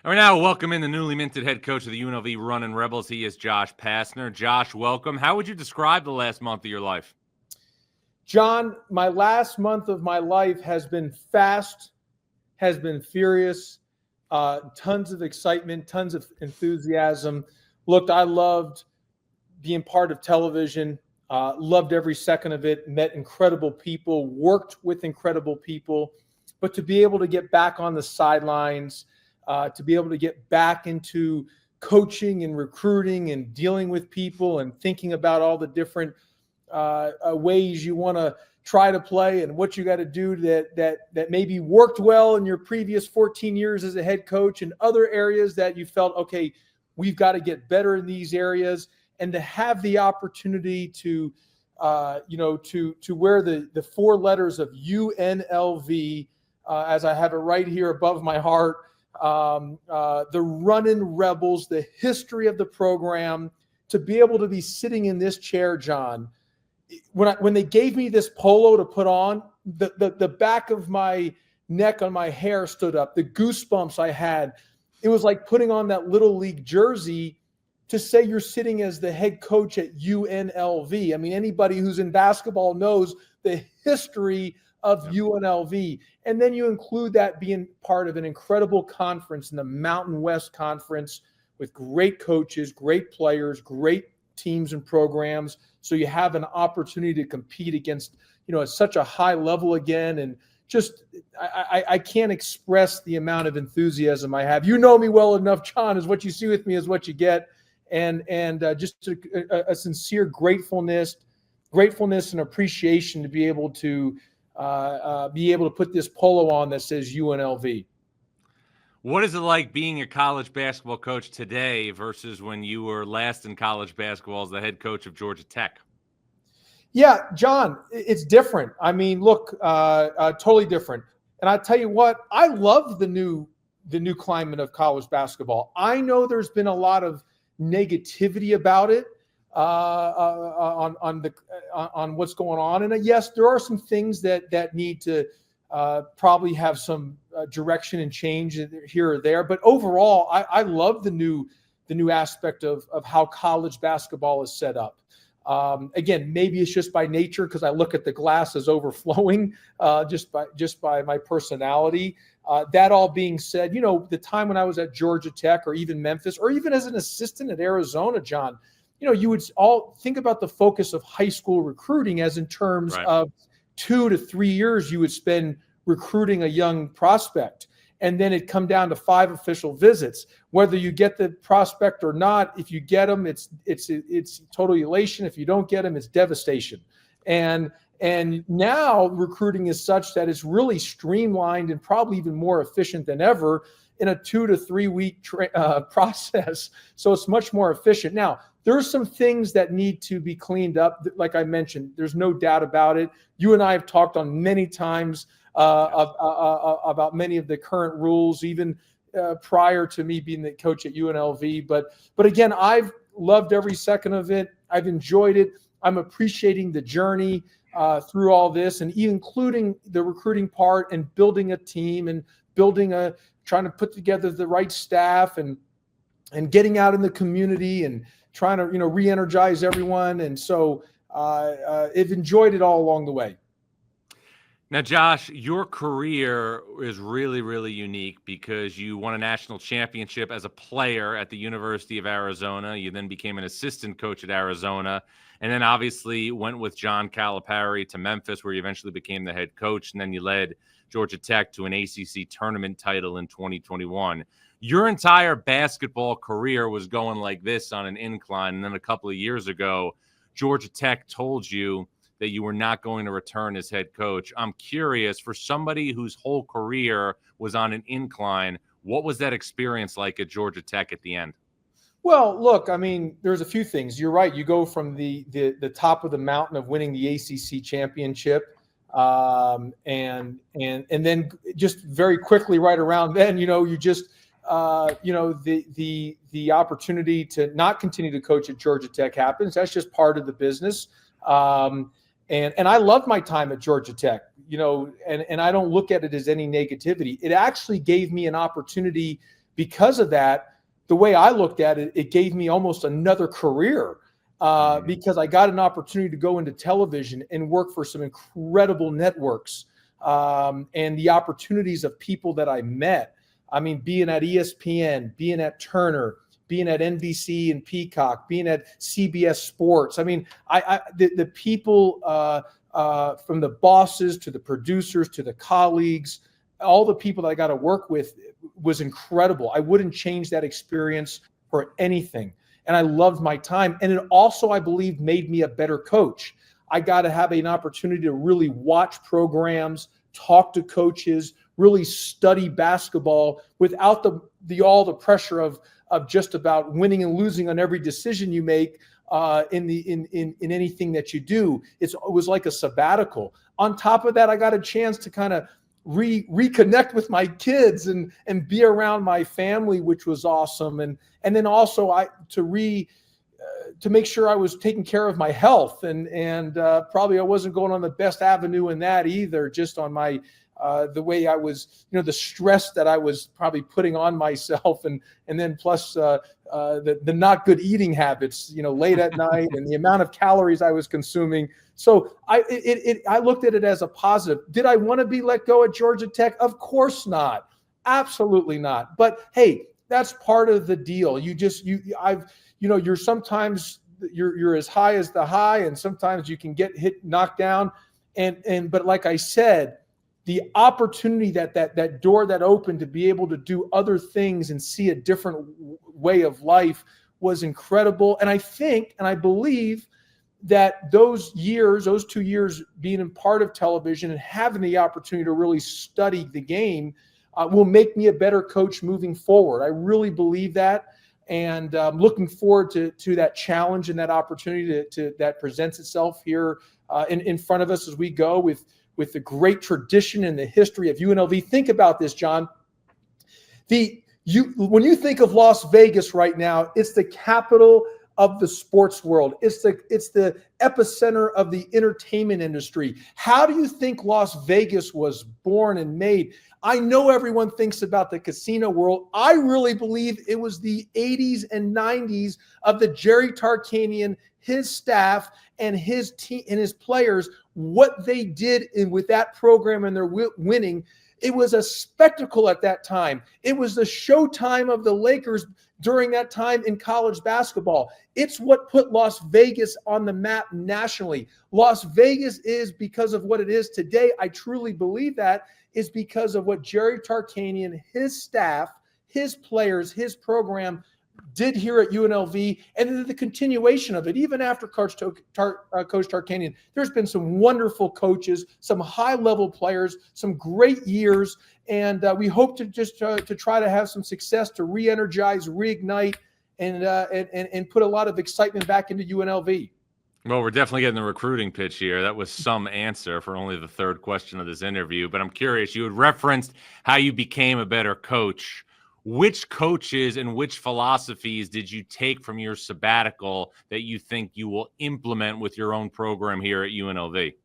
All right, now welcome in the newly minted head coach of the UNLV Running Rebels. He is Josh Pastner. Josh, welcome. How would you describe the last month of your life? John, my last month of my life has been fast, has been furious, tons of excitement, tons of enthusiasm. Look, I loved being part of television, loved every second of it, met incredible people, worked with incredible people. But to be able to get back on the sidelines, to be able to get back into coaching and recruiting and dealing with people and thinking about all the different ways you want to try to play and what you got to do that maybe worked well in your previous 14 years as a head coach, and other areas that you felt, okay, we've got to get better in these areas, and to have the opportunity to wear the four letters of UNLV, as I have it right here above my heart, the Running Rebels, the history of the program, to be able to be sitting in this chair, John. When they gave me this polo to put on, the back of my neck on my hair stood up, the goosebumps I had. It was like putting on that Little League jersey to say you're sitting as the head coach at UNLV. I mean, anybody who's in basketball knows the history of UNLV. And then you include that being part of an incredible conference in the Mountain West Conference with great coaches, great players, great teams and programs. So you have an opportunity to compete against, at such a high level again. And just, I can't express the amount of enthusiasm I have. You know me well enough, John, is what you see with me is what you get. And just a sincere gratefulness and appreciation to be able to put this polo on that says UNLV. What is it like being a college basketball coach today versus when you were last in college basketball as the head coach of Georgia Tech? Yeah, John, it's different. I mean, look, totally different. And I tell you what, I love the new climate of college basketball. I know there's been a lot of negativity about it on what's going on, and yes, there are some things that need to probably have some direction and change here or there. But overall, I love the new aspect of how college basketball is set up. Again, maybe it's just by nature because I look at the glass as overflowing, just by my personality. That all being said, the time when I was at Georgia Tech or even Memphis or even as an assistant at Arizona, John, you would all think about the focus of high school recruiting as in terms of 2 to 3 years you would spend recruiting a young prospect. And then it'd come down to 5 official visits. Whether you get the prospect or not, if you get them, it's total elation. If you don't get them, it's devastation. And now recruiting is such that it's really streamlined and probably even more efficient than ever in a 2 to 3 week process. So it's much more efficient. Now, there's some things that need to be cleaned up. Like I mentioned, there's no doubt about it. You and I have talked on many times about many of the current rules, even prior to me being the coach at UNLV. But again, I've loved every second of it. I've enjoyed it. I'm appreciating the journey through all this, and including the recruiting part and building a team and trying to put together the right staff and getting out in the community and trying to, re-energize everyone. And so I've enjoyed it all along the way. Now, Josh, your career is really, really unique because you won a national championship as a player at the University of Arizona. You then became an assistant coach at Arizona, and then obviously went with John Calipari to Memphis, where you eventually became the head coach, and then you led Georgia Tech to an ACC tournament title in 2021. Your entire basketball career was going like this on an incline, and then a couple of years ago, Georgia Tech told you that you were not going to return as head coach. I'm curious, for somebody whose whole career was on an incline, what was that experience like at Georgia Tech at the end? Well, look, I mean, there's a few things. You're right. You go from the top of the mountain of winning the ACC championship, and then just very quickly right around then, you just the opportunity to not continue to coach at Georgia Tech happens. That's just part of the business. And I love my time at Georgia Tech, and I don't look at it as any negativity. It actually gave me an opportunity because of that, the way I looked at it, it gave me almost another career because I got an opportunity to go into television and work for some incredible networks and the opportunities of people that I met. I mean, being at ESPN, being at Turner, being at NBC and Peacock, being at CBS Sports. I mean, the people from the bosses to the producers to the colleagues, all the people that I got to work with was incredible. I wouldn't change that experience for anything. And I loved my time. And it also, I believe, made me a better coach. I got to have an opportunity to really watch programs, talk to coaches, really study basketball without all the pressure of just about winning and losing on every decision you make in anything that you do. It was like a sabbatical. On top of that, I got a chance to kind of reconnect with my kids and be around my family, which was awesome. And then also to make sure I was taking care of my health and probably I wasn't going on the best avenue in that either, just on my the way I was, the stress that I was probably putting on myself and then plus the not good eating habits, late at night and the amount of calories I was consuming. So I looked at it as a positive. Did I want to be let go at Georgia Tech? Of course not. Absolutely not. But hey, that's part of the deal. You're sometimes you're as high as the high, and sometimes you can get knocked down. But like I said, the opportunity that door that opened to be able to do other things and see a different way of life was incredible. And I think, and I believe that those 2 years being a part of television and having the opportunity to really study the game will make me a better coach moving forward. I really believe that. And I'm looking forward to that challenge and that opportunity that presents itself here in front of us as we go with the great tradition and the history of UNLV. Think about this, John. When you think of Las Vegas right now, it's the capital of the sports world. It's the epicenter of the entertainment industry. How do you think Las Vegas was born and made? I know everyone thinks about the casino world. I really believe it was the 80s and 90s of the Jerry Tarcanian, his staff, and his team and his players, what they did with that program and their winning. It was a spectacle at that time. It was the showtime of the Lakers during that time in college basketball. It's what put Las Vegas on the map nationally. Las Vegas is, because of what it is today, I truly believe that, is because of what Jerry Tarcanian, his staff, his players, his program did here at UNLV, and then the continuation of it, even after Coach Tarcanian. There's been some wonderful coaches, some high-level players, some great years, and we hope to just to try to have some success to re-energize, reignite, and put a lot of excitement back into UNLV. Well, we're definitely getting the recruiting pitch here. That was some answer for only the third question of this interview, but I'm curious. You had referenced how you became a better coach. Which coaches and which philosophies did you take from your sabbatical that you think you will implement with your own program here at UNLV?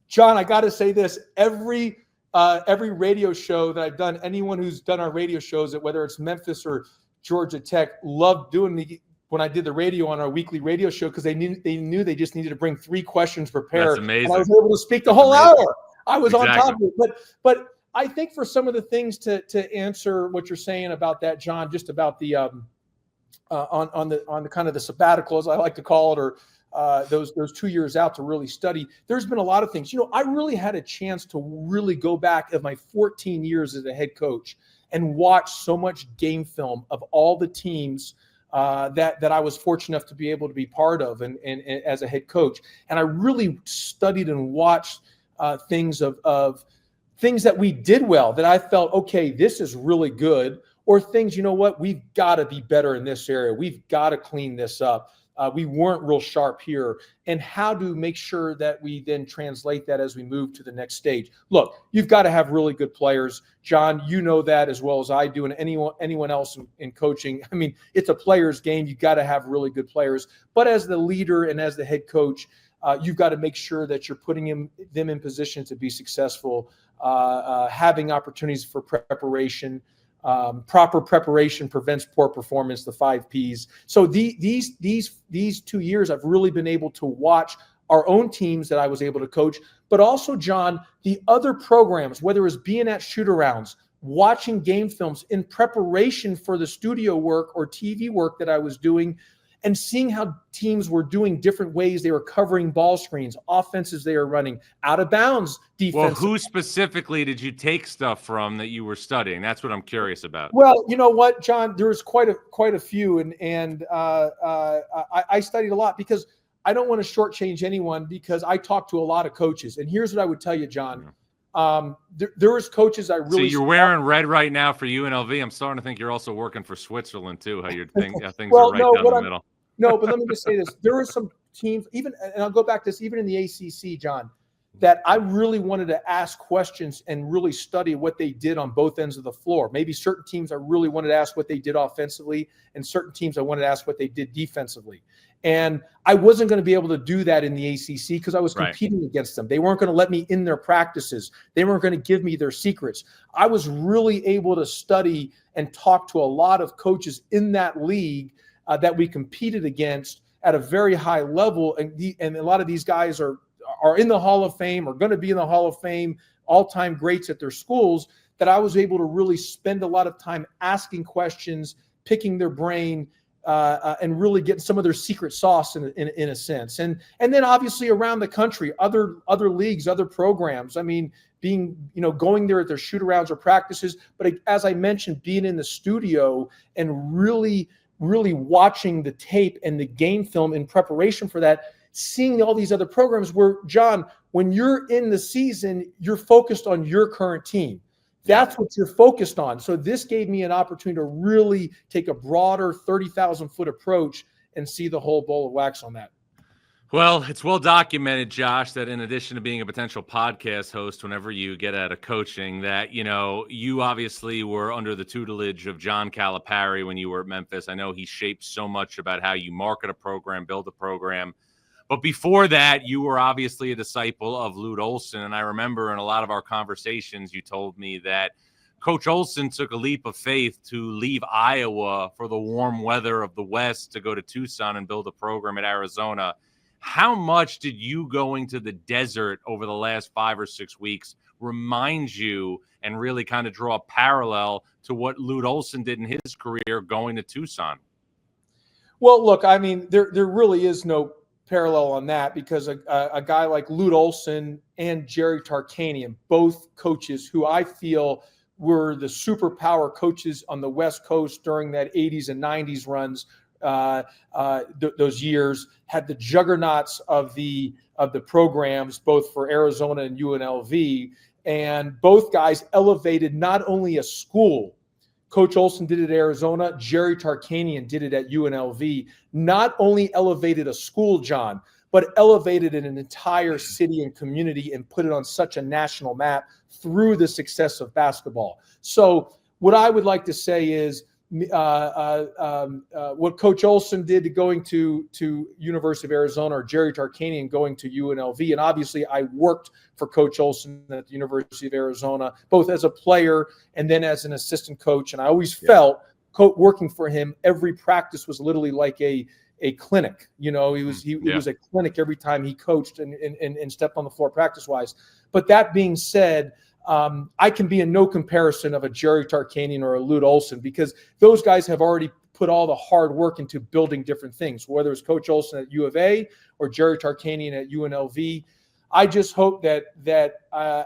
John, I got to say this. Every radio show that I've done, anyone who's done our radio shows, whether it's Memphis or Georgia Tech, loved doing when I did the radio on our weekly radio show, because they knew they just needed to bring 3 questions prepared. That's amazing. And I was able to speak the whole hour. I was on top of it. But I think for some of the things to answer what you're saying about that, John, just about the on the kind of the sabbatical, as I like to call it, or those 2 years out to really study, there's been a lot of things. I really had a chance to really go back of my 14 years as a head coach and watch so much game film of all the teams that I was fortunate enough to be able to be part of and as a head coach. And I really studied and watched things of things that we did well, that I felt, okay, this is really good, or things, we've got to be better in this area. We've got to clean this up. We weren't real sharp here. And how to make sure that we then translate that as we move to the next stage. Look, you've got to have really good players. John, you know that as well as I do, and anyone else in coaching. I mean, it's a player's game. You've got to have really good players. But as the leader and as the head coach, you've got to make sure that you're putting them in position to be successful, having opportunities for preparation, proper preparation prevents poor performance, the 5 Ps. So these 2 years, I've really been able to watch our own teams that I was able to coach, but also, John, the other programs, whether it's being at shoot-arounds, watching game films in preparation for the studio work or TV work that I was doing, and seeing how teams were doing different ways they were covering ball screens, offenses they were running, out of bounds defense. Well, who specifically did you take stuff from that you were studying? That's what I'm curious about. Well, you know what, John, there was quite a few, and I studied a lot because I don't want to shortchange anyone, because I talked to a lot of coaches. And here's what I would tell you, John. There was coaches I really. So you're wearing red right now for UNLV. I'm starting to think you're also working for Switzerland too. How you're things well, are right down the middle. No, but let me just say this: there were some teams, even, and I'll go back to this, even in the ACC, John, that I really wanted to ask questions and really study what they did on both ends of the floor. Maybe certain teams I really wanted to ask what they did offensively, and certain teams I wanted to ask what they did defensively. And I wasn't going to be able to do that in the ACC because I was competing against them. They weren't going to let me in their practices. They weren't going to give me their secrets. I was really able to study and talk to a lot of coaches in that league that we competed against at a very high level. And a lot of these guys are in the Hall of Fame, or going to be in the Hall of Fame, all-time greats at their schools, that I was able to really spend a lot of time asking questions, picking their brain, and really getting some of their secret sauce in a sense. And then obviously around the country, other leagues, other programs. I mean, going there at their shoot-arounds or practices, but as I mentioned, being in the studio and really watching the tape and the game film in preparation for that, seeing all these other programs where, John, when you're in the season, you're focused on your current team. That's what you're focused on. So this gave me an opportunity to really take a broader 30,000-foot approach and see the whole bowl of wax on that. Well, it's well documented, Josh, that in addition to being a potential podcast host whenever you get out of coaching, that, you obviously were under the tutelage of John Calipari when you were at Memphis. I know he shaped so much about how you market a program, build a program. But before that, you were obviously a disciple of Lute Olsen. And I remember in a lot of our conversations, you told me that Coach Olsen took a leap of faith to leave Iowa for the warm weather of the West to go to Tucson and build a program at Arizona. How much did you going to the desert over the last 5 or 6 weeks remind you and really kind of draw a parallel to what Lute Olsen did in his career going to Tucson? Well, look, I mean, there really is no parallel on that, because a guy like Lute Olsen and Jerry Tarcanian, both coaches who I feel were the superpower coaches on the West Coast during that 80s and 90s runs, those years, had the juggernauts of the programs, both for Arizona and UNLV. And both guys elevated not only a school. Coach Olsen did it at Arizona. Jerry Tarcanian did it at UNLV. Not only elevated a school, John, but elevated an entire city and community and put it on such a national map through the success of basketball. So what I would like to say is what Coach Olsen did going to University of Arizona, or Jerry Tarcanian going to UNLV. And obviously I worked for Coach Olsen at the University of Arizona, both as a player and then as an assistant coach. And I always felt working for him, every practice was literally like a clinic. He was a clinic every time he coached and stepped on the floor practice-wise. But that being said, I can be in no comparison of a Jerry Tarcanian or a Lute Olsen, because those guys have already put all the hard work into building different things, whether it's Coach Olsen at U of A or Jerry Tarcanian at UNLV. I just hope that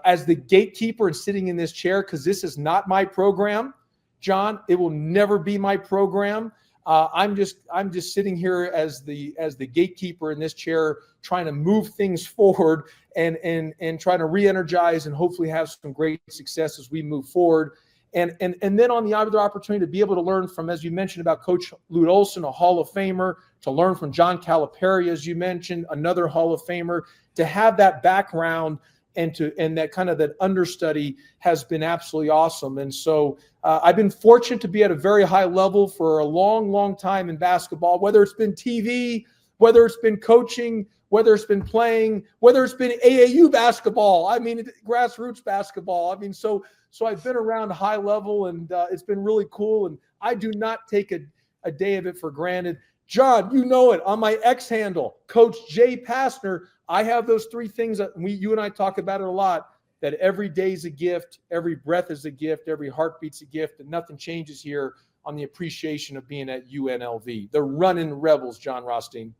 as the gatekeeper and sitting in this chair, because this is not my program, John, it will never be my program. I'm just sitting here as the gatekeeper in this chair, trying to move things forward and trying to re-energize and hopefully have some great success as we move forward. And then on the other opportunity to be able to learn from, as you mentioned about Coach Lute Olsen, a Hall of Famer, to learn from John Calipari, as you mentioned, another Hall of Famer, to have that background and that kind of that understudy has been absolutely awesome. And so I've been fortunate to be at a very high level for a long, long time in basketball, whether it's been TV, whether it's been coaching, whether it's been AAU basketball, I mean, grassroots basketball. I mean, so I've been around high level, and it's been really cool. And I do not take a day of it for granted. John, you know it, on my X handle, Coach J Pastner, I have those three things that you and I talk about it a lot, that every day is a gift, every breath is a gift, every heartbeat's a gift, and nothing changes here on the appreciation of being at UNLV. The running Rebels, John Rothstein.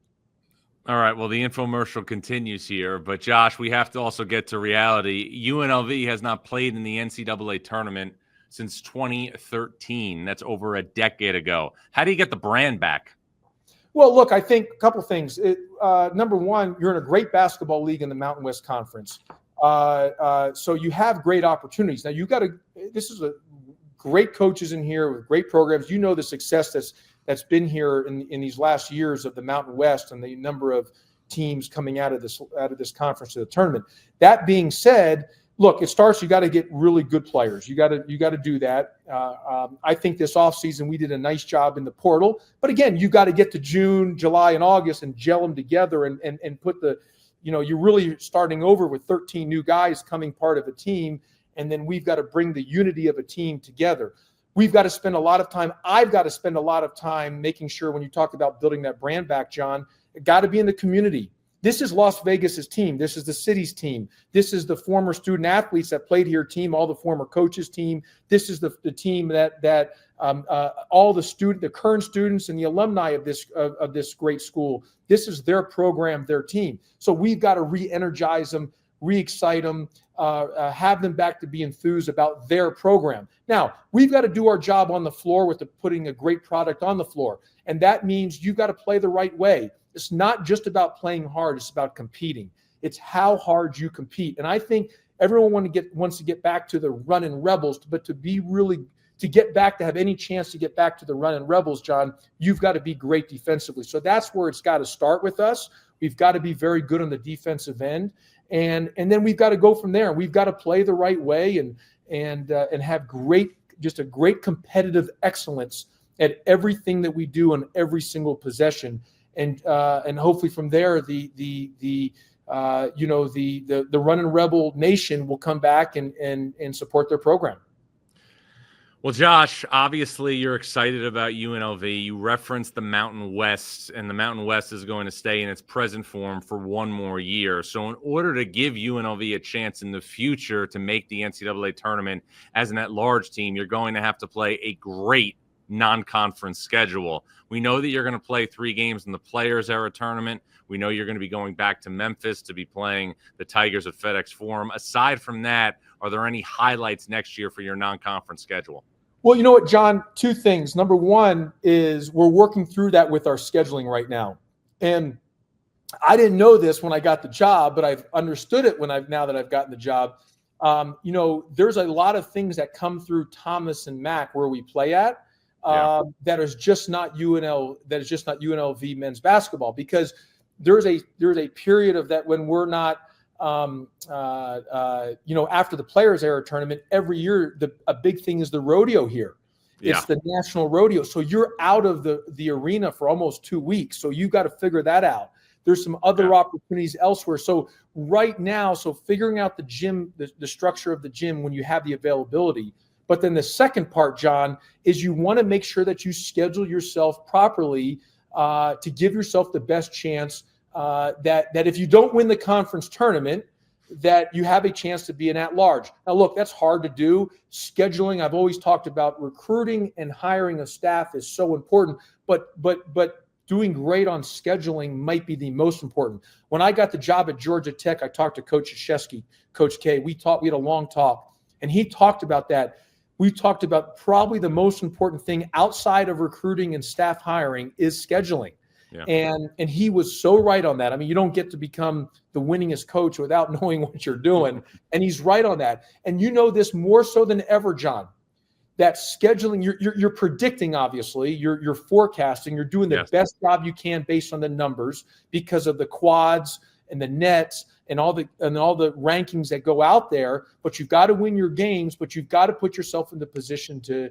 All right, well, the infomercial continues here, but Josh, we have to also get to reality. UNLV has not played in the NCAA tournament since 2013. That's over a decade ago. How do you get the brand back? Well, look, I think a couple things. Number one, you're in a great basketball league in the Mountain West Conference. So you have great opportunities. Now, this is a great coaches in here with great programs. You know the success that's been here in these last years of the Mountain West and the number of teams coming out of this conference to the tournament. That being said, look, you got to get really good players. You got to do that. I think this offseason we did a nice job in the portal. But again, you got to get to June, July, and August and gel them together and put you're really starting over with 13 new guys coming part of a team. And then we've got to bring the unity of a team together. We've got to spend a lot of time. I've got to spend a lot of time making sure when you talk about building that brand back, John, it got to be in the community. This is Las Vegas's team. This is the city's team. This is the former student athletes that played here team, all the former coaches team. This is the team that all the current students and the alumni of this great school. This is their program, their team. So we've got to re-energize them, re-excite them, have them back to be enthused about their program. Now, we've got to do our job on the floor with putting a great product on the floor. And that means you've got to play the right way. It's not just about playing hard. It's about competing. It's how hard you compete. And I think everyone wants to get back to the running Rebels, but to have any chance to get back to the running Rebels, John, you've got to be great defensively. So that's where it's got to start with us. We've got to be very good on the defensive end. And then we've got to go from there. We've got to play the right way and have a great competitive excellence at everything that we do on every single possession. And hopefully from there, the running Rebel nation will come back and support their program. Well, Josh, obviously you're excited about UNLV. You referenced the Mountain West, and the Mountain West is going to stay in its present form for one more year. So in order to give UNLV a chance in the future to make the NCAA tournament as an at-large team, you're going to have to play a great non-conference schedule. We know that you're going to play 3 games in the Players Era tournament. We know you're going to be going back to Memphis to be playing the Tigers at FedEx Forum. Aside from that, are there any highlights next year for your non-conference schedule? Well, you know what, John, 2 things. Number one is we're working through that with our scheduling right now. And I didn't know this when I got the job, but I've understood it now that I've gotten the job. There's a lot of things that come through Thomas and Mack where we play at. That is just not UNLV men's basketball, because there's a period of that when we're not after the Players Era tournament every year. A big thing is the rodeo here. It's the national rodeo, so you're out of the arena for almost 2 weeks. So you got to figure that out. There's some other opportunities elsewhere. So right now, figuring out the gym, the structure of the gym when you have the availability. But then the second part, John, is you want to make sure that you schedule yourself properly to give yourself the best chance that if you don't win the conference tournament, that you have a chance to be an at-large. Now, look, that's hard to do. Scheduling, I've always talked about recruiting and hiring a staff is so important, but doing great on scheduling might be the most important. When I got the job at Georgia Tech, I talked to Coach Krzyzewski, Coach K. We had a long talk, and he talked about that. We talked about probably the most important thing outside of recruiting and staff hiring is scheduling. Yeah. And he was so right on that. I mean, you don't get to become the winningest coach without knowing what you're doing. And he's right on that. And you know this more so than ever, John, that scheduling, you're predicting, obviously, you're forecasting, you're doing the best job you can based on the numbers because of the quads and the Nets and all the rankings that go out there. But you've got to win your games, but you've got to put yourself in the position to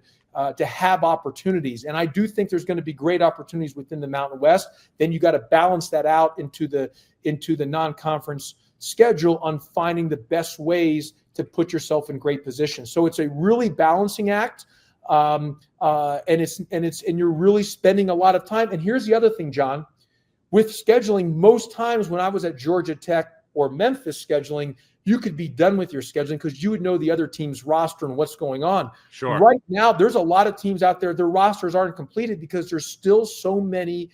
have opportunities. And I do think there's going to be great opportunities within the Mountain West. Then you got to balance that out into the non-conference schedule on finding the best ways to put yourself in great positions. So it's a really balancing act. And you're really spending a lot of time. And here's the other thing, John, with scheduling, most times when I was at Georgia Tech or Memphis scheduling, you could be done with your scheduling because you would know the other team's roster and what's going on. Sure. Right now, there's a lot of teams out there, their rosters aren't completed because there's still so many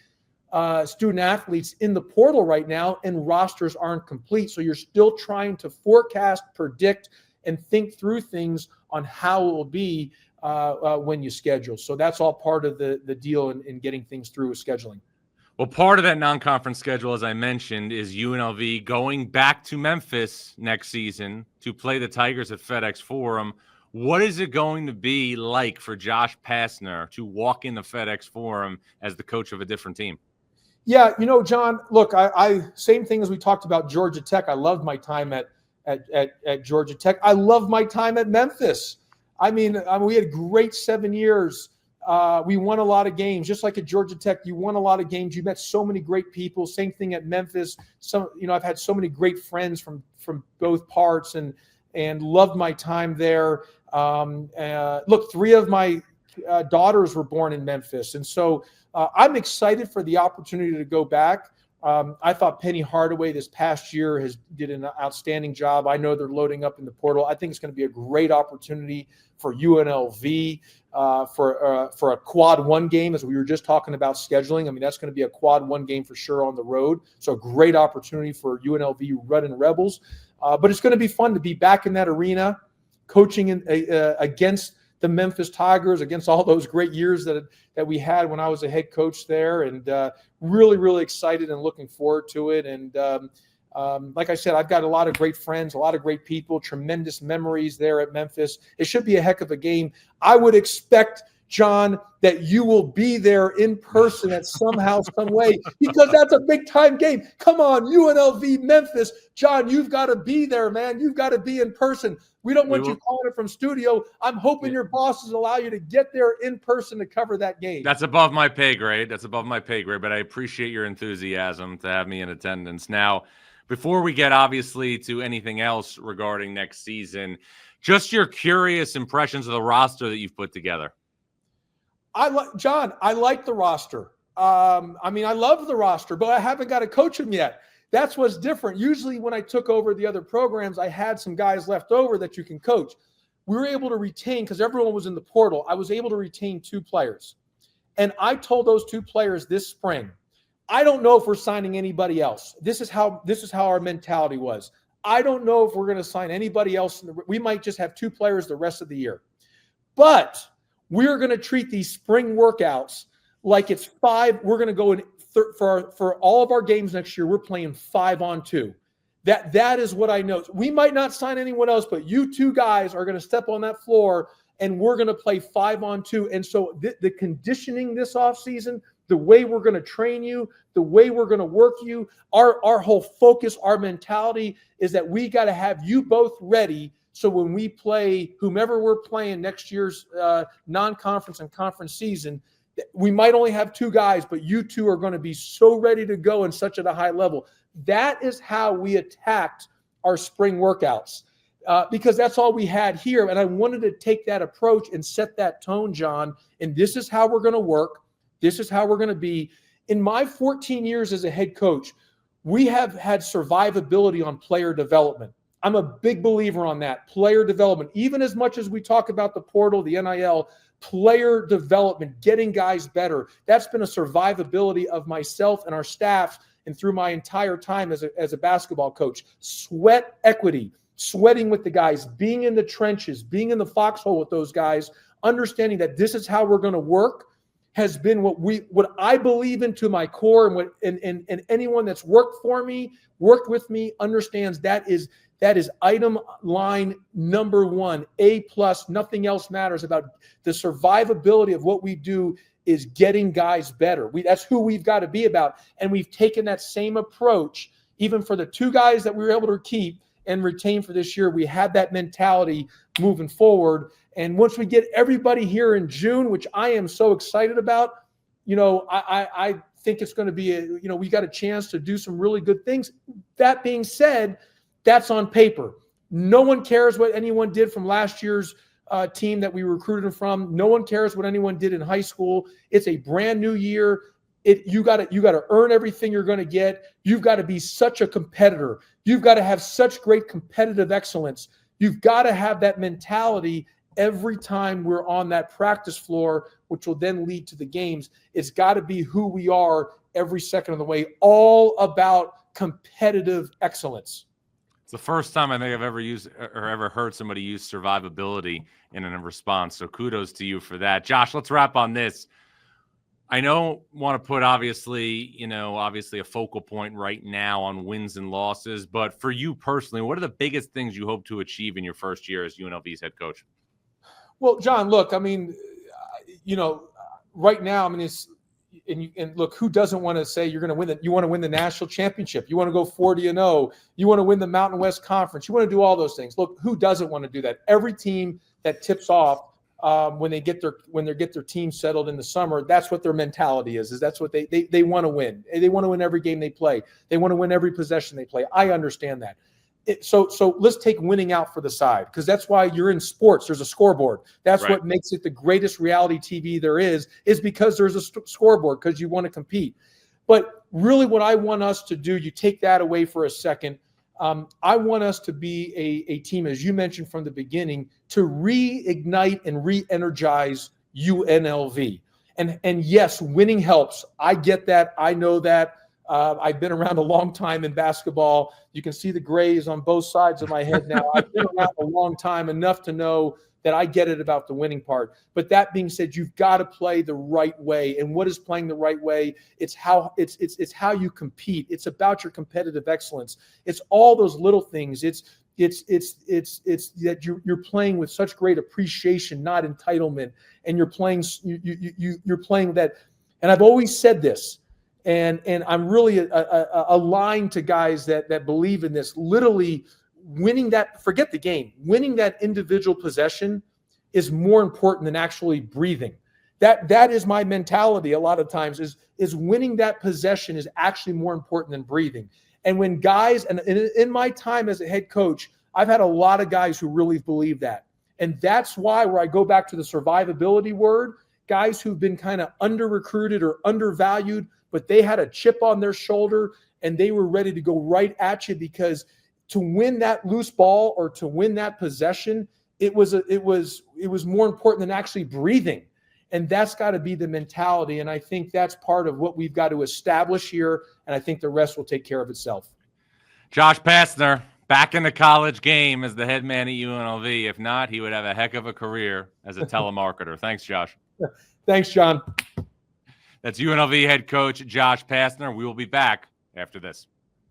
student athletes in the portal right now and rosters aren't complete. So you're still trying to forecast, predict, and think through things on how it will be when you schedule. So that's all part of the deal in getting things through with scheduling. Well, part of that non-conference schedule, as I mentioned, is UNLV going back to Memphis next season to play the Tigers at FedEx Forum. What is it going to be like for Josh Pastner to walk in the FedEx Forum as the coach of a different team? Yeah, John, look, I same thing as we talked about Georgia Tech. I loved my time at Georgia Tech. I love my time at Memphis. I mean, we had great 7 years. We won a lot of games, just like at Georgia Tech. You won a lot of games. You met so many great people. Same thing at Memphis. I've had so many great friends from both parts, and loved my time there. Look, 3 of my daughters were born in Memphis, and so I'm excited for the opportunity to go back. I thought Penny Hardaway this past year did an outstanding job. I know they're loading up in the portal. I think it's going to be a great opportunity for UNLV for a quad 1 game, as we were just talking about scheduling. I mean, that's going to be a quad 1 game for sure on the road. So a great opportunity for UNLV Red and Rebels. But it's going to be fun to be back in that arena, coaching against the Memphis Tigers, against all those great years that we had when I was a head coach there, and really, really excited and looking forward to it. And like I said, I've got a lot of great friends, a lot of great people, tremendous memories there at Memphis. It should be a heck of a game. I would expect, John, that you will be there in person at somehow, some way, because that's a big time game. Come on, UNLV Memphis. John, you've got to be there, man. You've got to be in person. We don't want you calling it from studio. I'm hoping your bosses allow you to get there in person to cover that game. That's above my pay grade. But I appreciate your enthusiasm to have me in attendance. Now, before we get obviously to anything else regarding next season, just your curious impressions of the roster that you've put together. John, I like the roster. I love the roster, but I haven't got to coach them yet. That's what's different. Usually when I took over the other programs, I had some guys left over that you can coach. We were able to retain, because everyone was in the portal, I was able to retain 2 players. And I told those 2 players this spring, I don't know if we're signing anybody else. This is how our mentality was. I don't know if we're going to sign anybody else. We might just have 2 players the rest of the year. But we're going to treat these spring workouts like it's 5. We're going to go in for all of our games next year. We're playing 5-on-2. That is what I know. We might not sign anyone else, but you 2 guys are going to step on that floor, and we're going to play 5-on-2. And so the conditioning this offseason, the way we're going to train you, the way we're going to work you, our whole focus, our mentality is that we got to have you both ready. So when we play whomever we're playing next year's non-conference and conference season, we might only have 2 guys, but you 2 are going to be so ready to go and such at a high level. That is how we attacked our spring workouts, because that's all we had here. And I wanted to take that approach and set that tone, John. And this is how we're going to work. This is how we're going to be. In my 14 years as a head coach, we have had survivability on player development. I'm a big believer on that, player development. Even as much as we talk about the portal, the NIL, player development, getting guys better. That's been a survivability of myself and our staff and through my entire time as a basketball coach. Sweat equity, sweating with the guys, being in the trenches, being in the foxhole with those guys, understanding that this is how we're going to work has been what I believe in to my core, and anyone that's worked for me, worked with me, understands that is item line number 1, A+. Nothing else matters about the survivability of what we do is getting guys better. That's who we've got to be about. And we've taken that same approach even for the 2 guys that we were able to keep and retain for this year, we had that mentality moving forward. And once we get everybody here in June, which I am so excited about, I think it's going to be we got a chance to do some really good things. That being said, that's on paper. No one cares what anyone did from last year's team that we recruited from. No one cares what anyone did in high school. It's a brand new year. You got to earn everything you're going to get. You've got to be such a competitor. You've got to have such great competitive excellence. You've got to have that mentality every time we're on that practice floor, which will then lead to the games. It's got to be who we are every second of the way, all about competitive excellence. It's the first time I think I've ever used or ever heard somebody use survivability in a response. So kudos to you for that. Josh, let's wrap on this. I don't want to put obviously a focal point right now on wins and losses, but for you personally, what are the biggest things you hope to achieve in your first year as UNLV's head coach? Well, John, look, I mean, right now, I mean, and look, who doesn't want to say you're going to win you want to win the national championship? You want to go 40-0. You want to win the Mountain West Conference. You want to do all those things. Look, who doesn't want to do that? Every team that tips off when they get their team settled in the summer, that's what their mentality is that's what they want to win. They want to win every game they play. They want to win every possession they play. I understand that. So let's take winning out for the side, because that's why you're in sports. There's a scoreboard. That's right. What makes it the greatest reality TV there is because there's a scoreboard, because you want to compete. But really what I want us to do, you take that away for a second. I want us to be a team, as you mentioned from the beginning, to reignite and re-energize UNLV. And yes, winning helps. I get that. I know that. I've been around a long time in basketball. You can see the grays on both sides of my head now. I've been around a long time, enough to know that I get it about the winning part. But that being said, you've got to play the right way. And what is playing the right way? It's how you compete. It's about your competitive excellence. It's all those little things. It's that you're playing with such great appreciation, not entitlement, and you're playing that. And I've always said this. And I'm really aligned to guys that believe in this. Literally winning that, forget the game, winning that individual possession is more important than actually breathing. That is my mentality a lot of times, is winning that possession is actually more important than breathing. And when guys, and in my time as a head coach, I've had a lot of guys who really believe that. And that's why, where I go back to the survivability word, guys who've been kind of under-recruited or undervalued, but they had a chip on their shoulder and they were ready to go right at you, because to win that loose ball or to win that possession, it was more important than actually breathing. And that's got to be the mentality. And I think that's part of what we've got to establish here. And I think the rest will take care of itself. Josh Pastner, back in the college game as the head man at UNLV. If not, he would have a heck of a career as a telemarketer. Thanks, Josh. Thanks, John. That's UNLV head coach Josh Pastner. We will be back after this.